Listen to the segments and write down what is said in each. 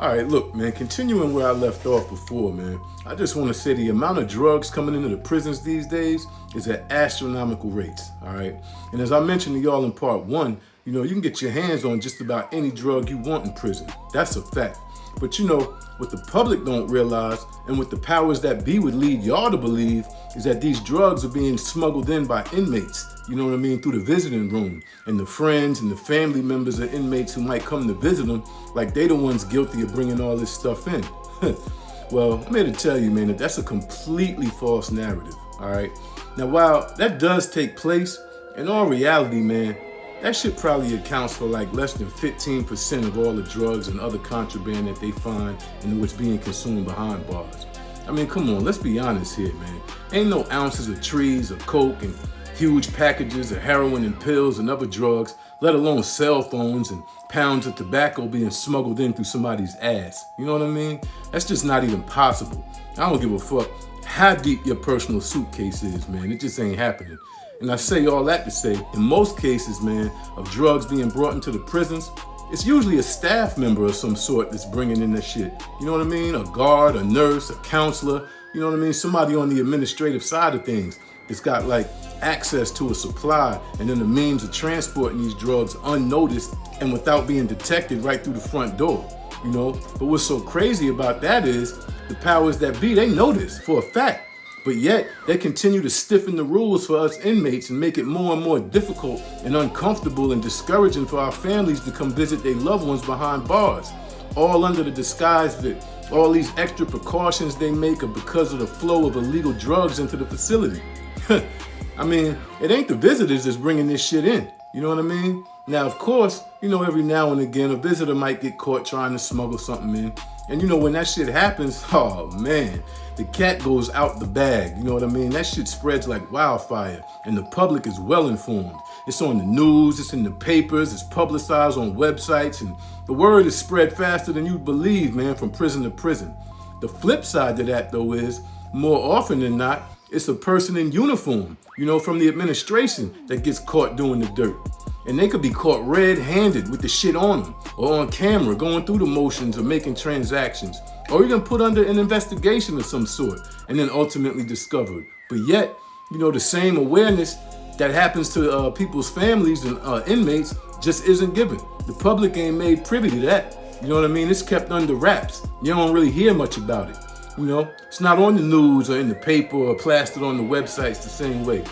All right, look, man, continuing where I left off before, man, I just want to say the amount of drugs coming into the prisons these days is at astronomical rates, all right? And as I mentioned to y'all in part one, you can get your hands on just about any drug you want in prison. That's a fact. But what the public don't realize and what the powers that be would lead y'all to believe is that these drugs are being smuggled in by inmates, through the visiting room. And the friends and the family members of inmates who might come to visit them, like they the ones guilty of bringing all this stuff in. Well, I'm here to tell you, man, that that's a completely false narrative, all right? Now, while that does take place, in all reality, man, that shit probably accounts for like less than 15% of all the drugs and other contraband that they find and what's being consumed behind bars. I mean, come on, let's be honest here, man. Ain't no ounces of trees or coke and huge packages of heroin and pills and other drugs, let alone cell phones and pounds of tobacco being smuggled in through somebody's ass. You know what I mean? That's just not even possible. I don't give a fuck how deep your personal suitcase is, man. It just ain't happening. And I say all that to say, in most cases, man, of drugs being brought into the prisons, it's usually a staff member of some sort that's bringing in that shit. You know what I mean? A guard, a nurse, a counselor, somebody on the administrative side of things that's got like access to a supply and then the means of transporting these drugs unnoticed and without being detected right through the front door. But what's so crazy about that is the powers that be, they know this for a fact. But yet, they continue to stiffen the rules for us inmates and make it more and more difficult and uncomfortable and discouraging for our families to come visit their loved ones behind bars. All under the disguise that all these extra precautions they make are because of the flow of illegal drugs into the facility. I mean, it ain't the visitors that's bringing this shit in. You know what I mean? Now, of course, every now and again, a visitor might get caught trying to smuggle something in. And when that shit happens, oh man, the cat goes out the bag. You know what I mean? That shit spreads like wildfire and the public is well informed. It's on the news, it's in the papers, it's publicized on websites, and the word is spread faster than you'd believe, man, from prison to prison. The flip side to that, though, is more often than not, it's a person in uniform, from the administration that gets caught doing the dirt. And they could be caught red-handed with the shit on them, or on camera going through the motions of making transactions, or even put under an investigation of some sort, and then ultimately discovered. But yet, the same awareness that happens to people's families and inmates just isn't given. The public ain't made privy to that. You know what I mean? It's kept under wraps. You don't really hear much about it. It's not on the news or in the paper or plastered on the websites the same way.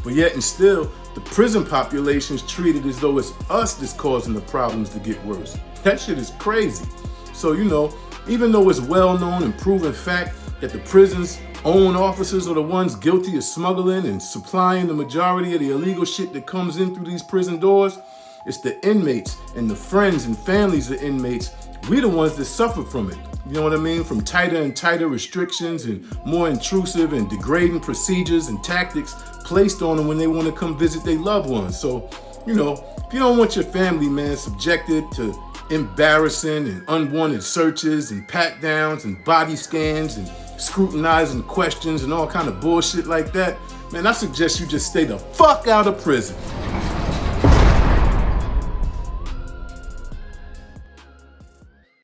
But yet and still, the prison population's treated as though it's us that's causing the problems to get worse. That shit is crazy. So, even though it's well known and proven fact that the prison's own officers are the ones guilty of smuggling and supplying the majority of the illegal shit that comes in through these prison doors, it's the inmates and the friends and families of inmates, we the ones that suffer from it. You know what I mean? From tighter and tighter restrictions and more intrusive and degrading procedures and tactics placed on them when they want to come visit their loved ones. So, if you don't want your family, man, subjected to embarrassing and unwanted searches and pat downs and body scans and scrutinizing questions and all kind of bullshit like that, man, I suggest you just stay the fuck out of prison.